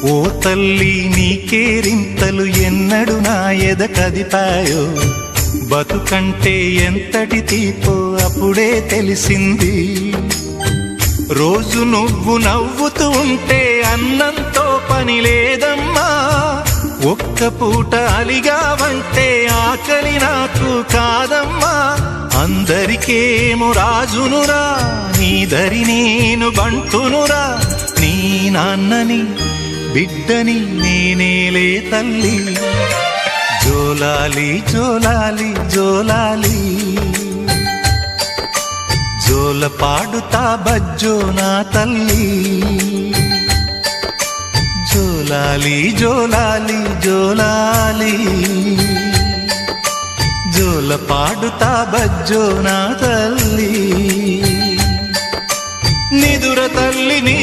ఓ తల్లి నీకేరింతలు ఎన్నడు నా ఎద కదిపాయో, బతుకంటే ఎంతటి తీపో అప్పుడే తెలిసింది. రోజు నువ్వు నవ్వుతూ ఉంటే అన్నంతో పని లేదమ్మా, ఒక్క పూట అలిగావంటే ఆకలి నాకు కాదమ్మా. అందరికేమో రాజునురా, నీ దరి నేను బంటునురా, నీ నాన్నని బిడ్డని నేనేలే తల్లి. జోలాలి జోలాలి జోలాలి, జోల పాడుతా బజ్జో నా తల్లి. జోలాలి జోలాలి జోలాలి, జోల పాడుతా బజ్జో నా తల్లి. నిదుర తల్లి నీ